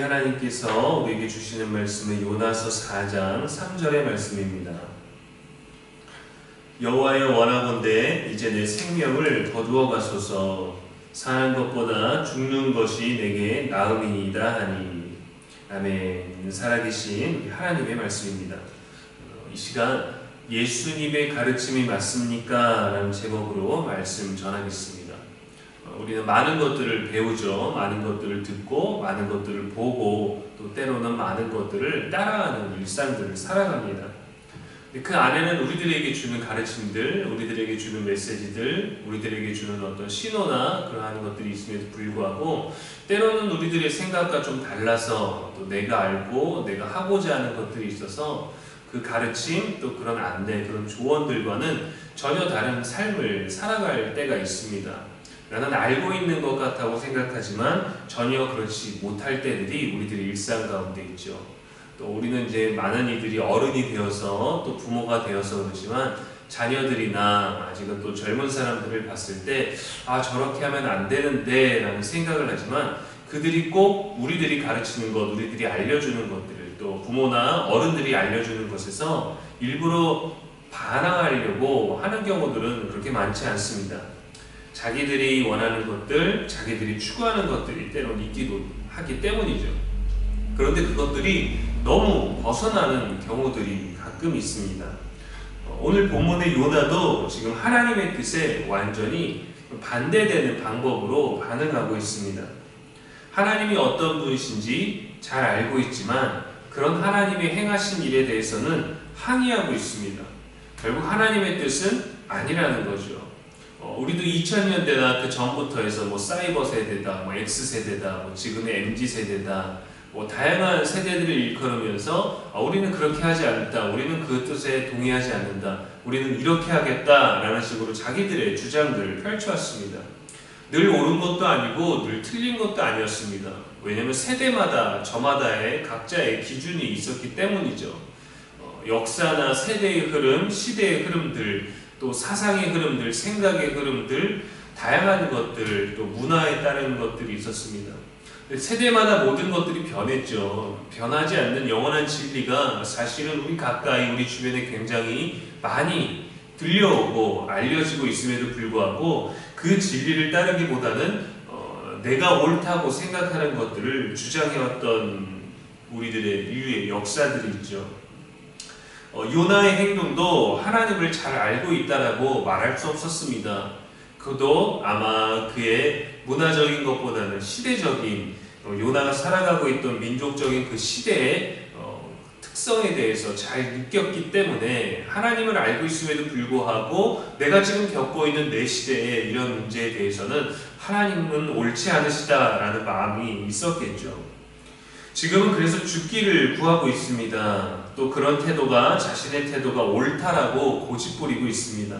하나님께서 우리에게 주시는 말씀은 요나서 4장 3절의 말씀입니다. 여호와여 원하건대 이제 내 생명을 거두어 가소서. 사는 것보다 죽는 것이 내게 나음이니이다 하니. 아멘. 살아계신 하나님의 말씀입니다. 이 시간 예수님의 가르침이 맞습니까? 라는 제목으로 말씀 전하겠습니다. 우리는 많은 것들을 배우죠. 많은 것들을 듣고 많은 것들을 보고 또 때로는 많은 것들을 따라하는 일상들을 살아갑니다. 그 안에는 우리들에게 주는 가르침들, 우리들에게 주는 메시지들, 우리들에게 주는 어떤 신호나 그러한 것들이 있음에도 불구하고 때로는 우리들의 생각과 좀 달라서 또 내가 알고 내가 하고자 하는 것들이 있어서 그 가르침 또 그런 안내, 그런 조언들과는 전혀 다른 삶을 살아갈 때가 있습니다. 나는 알고 있는 것 같다고 생각하지만 전혀 그렇지 못할 때들이 우리들의 일상 가운데 있죠. 또 우리는 이제 많은 이들이 어른이 되어서 또 부모가 되어서 그렇지만 자녀들이나 아직은 또 젊은 사람들을 봤을 때 저렇게 하면 안 되는데 라는 생각을 하지만 그들이 꼭 우리들이 가르치는 것, 우리들이 알려주는 것들을 또 부모나 어른들이 알려주는 것에서 일부러 반항하려고 하는 경우들은 그렇게 많지 않습니다. 자기들이 원하는 것들, 자기들이 추구하는 것들이 때로는 있기도 하기 때문이죠. 그런데 그것들이 너무 벗어나는 경우들이 가끔 있습니다. 오늘 본문의 요나도 지금 하나님의 뜻에 완전히 반대되는 방법으로 반응하고 있습니다. 하나님이 어떤 분이신지 잘 알고 있지만 그런 하나님의 행하신 일에 대해서는 항의하고 있습니다. 결국 하나님의 뜻은 아니라는 거죠. 우리도 2000년대나 그 전부터 해서 사이버 세대다, X세대다, 지금의 MZ세대다, 다양한 세대들을 일컬으면서 우리는 그렇게 하지 않는다, 우리는 그 뜻에 동의하지 않는다, 우리는 이렇게 하겠다라는 식으로 자기들의 주장들을 펼쳐왔습니다. 늘 옳은 것도 아니고 늘 틀린 것도 아니었습니다. 왜냐하면 세대마다 저마다의 각자의 기준이 있었기 때문이죠. 역사나 세대의 흐름, 시대의 흐름들, 또 사상의 흐름들, 생각의 흐름들, 다양한 것들, 또 문화에 따른 것들이 있었습니다. 세대마다 모든 것들이 변했죠. 변하지 않는 영원한 진리가 사실은 우리 가까이, 우리 주변에 굉장히 많이 들려오고 알려지고 있음에도 불구하고 그 진리를 따르기보다는 내가 옳다고 생각하는 것들을 주장해왔던 우리들의 인류의 역사들이 있죠. 요나의 행동도 하나님을 잘 알고 있다라고 말할 수 없었습니다. 그도 아마 그의 문화적인 것보다는 시대적인 요나가 살아가고 있던 민족적인 그 시대의 특성에 대해서 잘 느꼈기 때문에 하나님을 알고 있음에도 불구하고 내가 지금 겪고 있는 내 시대의 이런 문제에 대해서는 하나님은 옳지 않으시다라는 마음이 있었겠죠. 지금은 그래서 죽기를 구하고 있습니다. 또 그런 태도가 자신의 태도가 옳다라고 고집부리고 있습니다.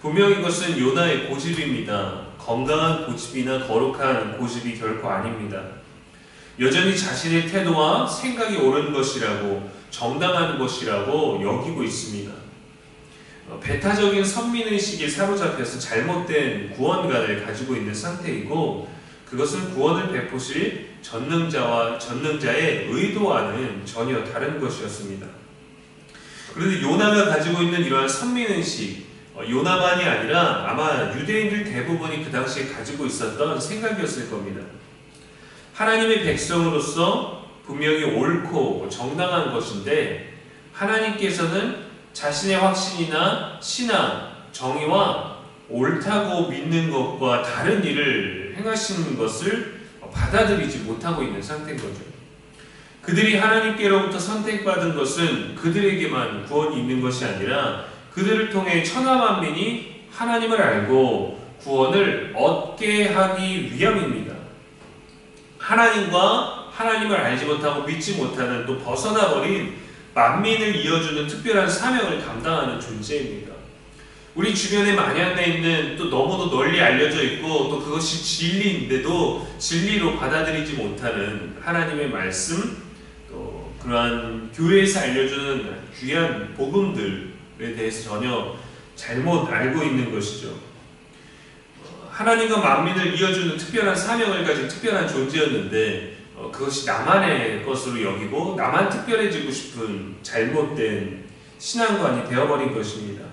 분명 이것은 요나의 고집입니다. 건강한 고집이나 거룩한 고집이 결코 아닙니다. 여전히 자신의 태도와 생각이 옳은 것이라고 정당한 것이라고 여기고 있습니다. 배타적인 선민의식에 사로잡혀서 잘못된 구원관을 가지고 있는 상태이고 그것은 구원을 베푸실 전능자의 의도와는 전혀 다른 것이었습니다. 그런데 요나가 가지고 있는 이러한 선민의식, 요나만이 아니라 아마 유대인들 대부분이 그 당시에 가지고 있었던 생각이었을 겁니다. 하나님의 백성으로서 분명히 옳고 정당한 것인데 하나님께서는 자신의 확신이나 신앙, 정의와 옳다고 믿는 것과 다른 일을 행하시는 것을 받아들이지 못하고 있는 상태인 거죠. 그들이 하나님께로부터 선택받은 것은 그들에게만 구원이 있는 것이 아니라 그들을 통해 천하만민이 하나님을 알고 구원을 얻게 하기 위함입니다. 하나님과 하나님을 알지 못하고 믿지 못하는 또 벗어나버린 만민을 이어주는 특별한 사명을 감당하는 존재입니다. 우리 주변에 만연해 있는 또 너무도 널리 알려져 있고 또 그것이 진리인데도 진리로 받아들이지 못하는 하나님의 말씀, 또 그러한 교회에서 알려주는 귀한 복음들에 대해서 전혀 잘못 알고 있는 것이죠. 하나님과 만민을 이어주는 특별한 사명을 가진 특별한 존재였는데 그것이 나만의 것으로 여기고 나만 특별해지고 싶은 잘못된 신앙관이 되어버린 것입니다.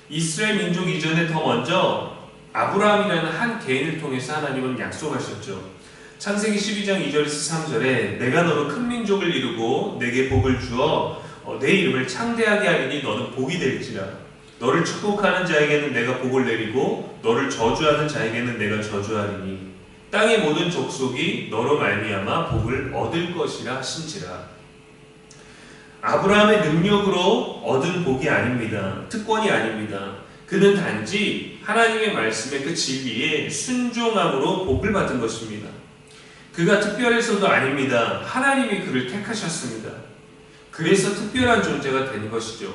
이스라엘 민족 이전에 더 먼저 아브라함이라는 한 개인을 통해서 하나님은 약속하셨죠. 창세기 12장 2절에서 3절에 내가 너로 큰 민족을 이루고 내게 복을 주어 내 이름을 창대하게 하리니 너는 복이 될지라. 너를 축복하는 자에게는 내가 복을 내리고 너를 저주하는 자에게는 내가 저주하리니 땅의 모든 족속이 너로 말미암아 복을 얻을 것이라 하신지라. 아브라함의 능력으로 얻은 복이 아닙니다. 특권이 아닙니다. 그는 단지 하나님의 말씀의 그 진리에 순종함으로 복을 받은 것입니다. 그가 특별해서도 아닙니다. 하나님이 그를 택하셨습니다. 그래서 특별한 존재가 된 것이죠.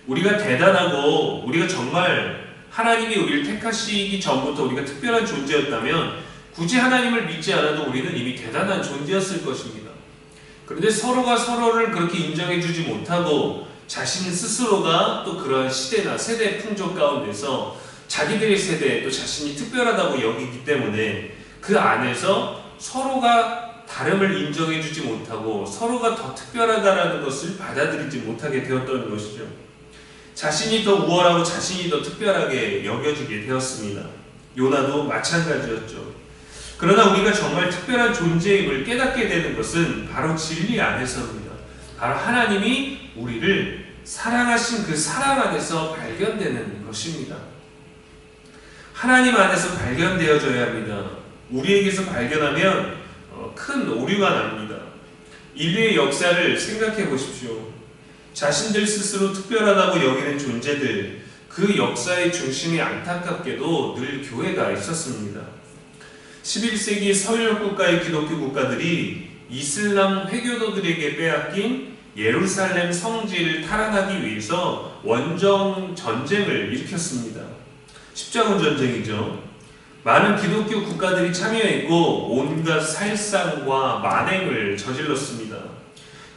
우리가 대단하고 우리가 정말 하나님이 우리를 택하시기 전부터 우리가 특별한 존재였다면 굳이 하나님을 믿지 않아도 우리는 이미 대단한 존재였을 것입니다. 그런데 서로가 서로를 그렇게 인정해주지 못하고 자신 스스로가 또 그러한 시대나 세대 풍조 가운데서 자기들의 세대에 또 자신이 특별하다고 여기기 때문에 그 안에서 서로가 다름을 인정해주지 못하고 서로가 더 특별하다라는 것을 받아들이지 못하게 되었던 것이죠. 자신이 더 우월하고 자신이 더 특별하게 여겨지게 되었습니다. 요나도 마찬가지였죠. 그러나 우리가 정말 특별한 존재임을 깨닫게 되는 것은 바로 진리 안에서입니다. 바로 하나님이 우리를 사랑하신 그 사랑 안에서 발견되는 것입니다. 하나님 안에서 발견되어져야 합니다. 우리에게서 발견하면 큰 오류가 납니다. 인류의 역사를 생각해 보십시오. 자신들 스스로 특별하다고 여기는 존재들, 그 역사의 중심에 안타깝게도 늘 교회가 있었습니다. 11세기 서유럽 국가의 기독교 국가들이 이슬람 회교도들에게 빼앗긴 예루살렘 성지를 탈환하기 위해서 원정 전쟁을 일으켰습니다. 십자군 전쟁이죠. 많은 기독교 국가들이 참여했고 온갖 살상과 만행을 저질렀습니다.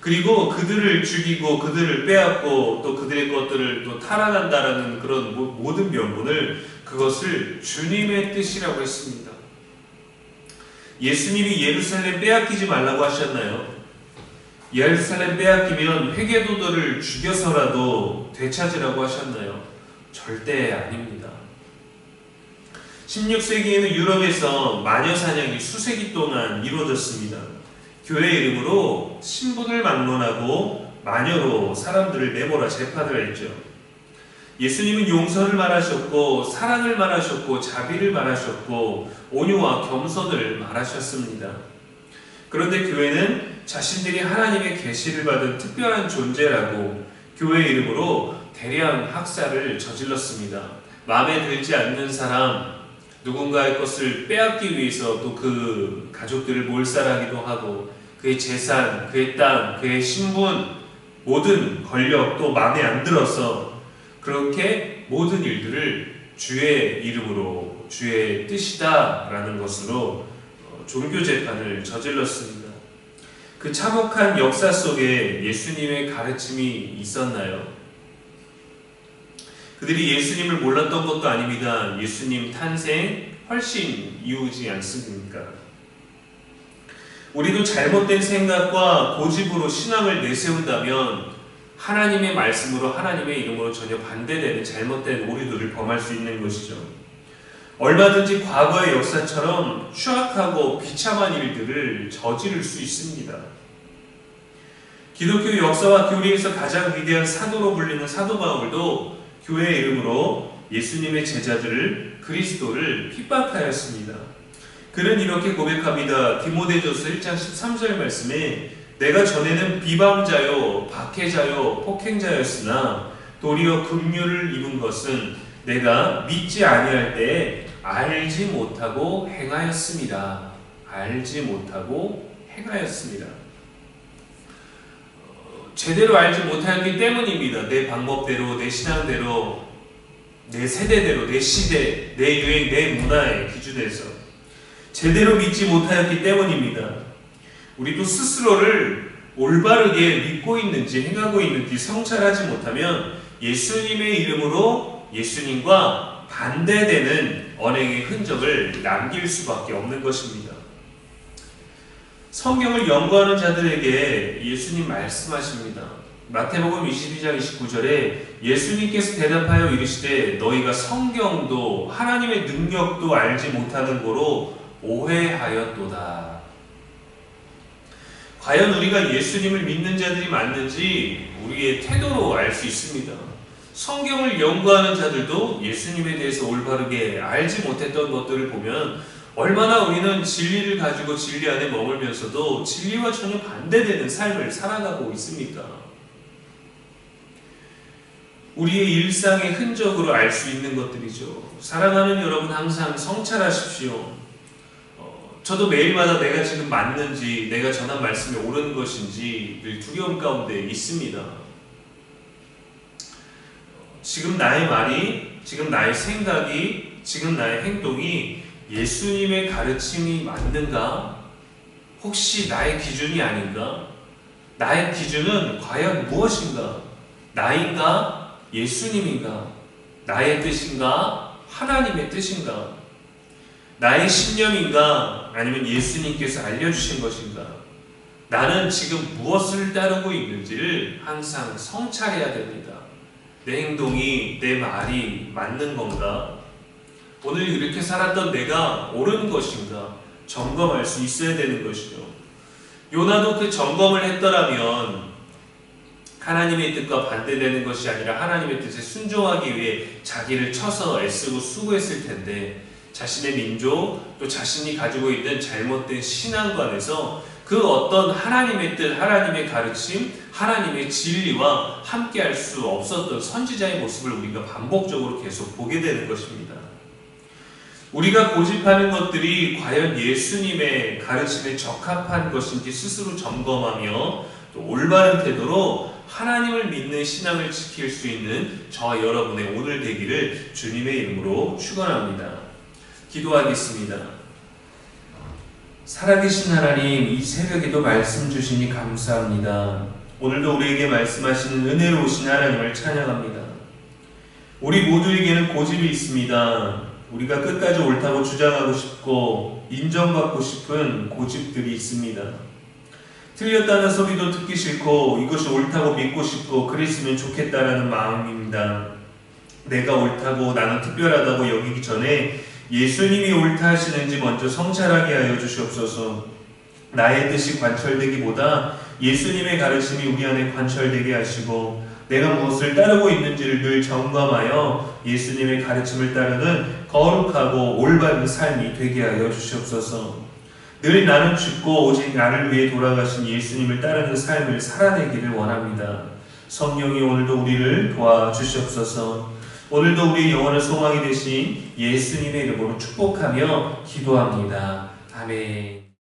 그리고 그들을 죽이고 그들을 빼앗고 또 그들의 것들을 또 탈환한다라는 그런 모든 명분을 그것을 주님의 뜻이라고 했습니다. 예수님이 예루살렘 빼앗기지 말라고 하셨나요? 예루살렘 빼앗기면 회개도들을 죽여서라도 되찾으라고 하셨나요? 절대 아닙니다. 16세기에는 유럽에서 마녀 사냥이 수세기 동안 이루어졌습니다. 교회 이름으로 신분을 막론하고 마녀로 사람들을 내몰아 재판을 했죠. 예수님은 용서를 말하셨고 사랑을 말하셨고 자비를 말하셨고 온유와 겸손을 말하셨습니다. 그런데 교회는 자신들이 하나님의 계시를 받은 특별한 존재라고 교회 이름으로 대량 학살을 저질렀습니다. 마음에 들지 않는 사람, 누군가의 것을 빼앗기 위해서 또 그 가족들을 몰살하기도 하고 그의 재산, 그의 땅, 그의 신분, 모든 권력 또 마음에 안 들어서 그렇게 모든 일들을 주의 이름으로 주의 뜻이다 라는 것으로 종교 재판을 저질렀습니다. 그 참혹한 역사 속에 예수님의 가르침이 있었나요? 그들이 예수님을 몰랐던 것도 아닙니다. 예수님 탄생 훨씬 이후지 않습니까? 우리도 잘못된 생각과 고집으로 신앙을 내세운다면 하나님의 말씀으로 하나님의 이름으로 전혀 반대되는 잘못된 오류들을 범할 수 있는 것이죠. 얼마든지 과거의 역사처럼 추악하고 비참한 일들을 저지를 수 있습니다. 기독교 역사와 교리에서 가장 위대한 사도로 불리는 사도 바울도 교회의 이름으로 예수님의 제자들을 그리스도를 핍박하였습니다. 그는 이렇게 고백합니다. 디모데전서 1장 13절 말씀에 내가 전에는 비방자요 박해자요 폭행자였으나 도리어 긍휼을 입은 것은 내가 믿지 아니할 때에 알지 못하고 행하였습니다. 알지 못하고 행하였습니다. 제대로 알지 못하였기 때문입니다. 내 방법대로, 내 신앙대로, 내 세대대로, 내 시대, 내 유행, 내 문화의 기준에서 제대로 믿지 못하였기 때문입니다. 우리도 스스로를 올바르게 믿고 있는지 행하고 있는지 성찰하지 못하면 예수님의 이름으로 예수님과 반대되는 언행의 흔적을 남길 수밖에 없는 것입니다. 성경을 연구하는 자들에게 예수님 말씀하십니다. 마태복음 22장 29절에 예수님께서 대답하여 이르시되 너희가 성경도 하나님의 능력도 알지 못하는 고로 오해하였도다. 과연 우리가 예수님을 믿는 자들이 맞는지 우리의 태도로 알 수 있습니다. 성경을 연구하는 자들도 예수님에 대해서 올바르게 알지 못했던 것들을 보면 얼마나 우리는 진리를 가지고 진리 안에 머물면서도 진리와 전혀 반대되는 삶을 살아가고 있습니까? 우리의 일상의 흔적으로 알 수 있는 것들이죠. 사랑하는 여러분, 항상 성찰하십시오. 저도 매일마다 내가 지금 맞는지, 내가 전한 말씀이 옳은 것인지 늘 두려움 가운데 있습니다. 지금 나의 말이, 지금 나의 생각이, 지금 나의 행동이 예수님의 가르침이 맞는가? 혹시 나의 기준이 아닌가? 나의 기준은 과연 무엇인가? 나인가? 예수님인가? 나의 뜻인가? 하나님의 뜻인가? 나의 신념인가? 아니면 예수님께서 알려주신 것인가? 나는 지금 무엇을 따르고 있는지를 항상 성찰해야 됩니다. 내 행동이, 내 말이 맞는 건가? 오늘 이렇게 살았던 내가 옳은 것인가? 점검할 수 있어야 되는 것이죠. 요나도 그 점검을 했더라면 하나님의 뜻과 반대되는 것이 아니라 하나님의 뜻에 순종하기 위해 자기를 쳐서 애쓰고 수고했을 텐데 자신의 민족, 또 자신이 가지고 있는 잘못된 신앙관에서 그 어떤 하나님의 뜻, 하나님의 가르침, 하나님의 진리와 함께할 수 없었던 선지자의 모습을 우리가 반복적으로 계속 보게 되는 것입니다. 우리가 고집하는 것들이 과연 예수님의 가르침에 적합한 것인지 스스로 점검하며 또 올바른 태도로 하나님을 믿는 신앙을 지킬 수 있는 저와 여러분의 오늘 되기를 주님의 이름으로 축원합니다. 기도하겠습니다. 살아계신 하나님, 이 새벽에도 말씀 주시니 감사합니다. 오늘도 우리에게 말씀하시는 은혜로우신 하나님을 찬양합니다. 우리 모두에게는 고집이 있습니다. 우리가 끝까지 옳다고 주장하고 싶고 인정받고 싶은 고집들이 있습니다. 틀렸다는 소리도 듣기 싫고 이것이 옳다고 믿고 싶고 그랬으면 좋겠다라는 마음입니다. 내가 옳다고, 나는 특별하다고 여기기 전에 예수님이 옳다 하시는지 먼저 성찰하게 하여 주시옵소서. 나의 뜻이 관철되기보다 예수님의 가르침이 우리 안에 관철되게 하시고 내가 무엇을 따르고 있는지를 늘 점검하여 예수님의 가르침을 따르는 거룩하고 올바른 삶이 되게 하여 주시옵소서. 늘 나는 죽고 오직 나를 위해 돌아가신 예수님을 따르는 삶을 살아내기를 원합니다. 성령이 오늘도 우리를 도와주시옵소서. 오늘도 우리의 영원한 소망이 되신 예수님의 이름으로 축복하며 기도합니다. 아멘.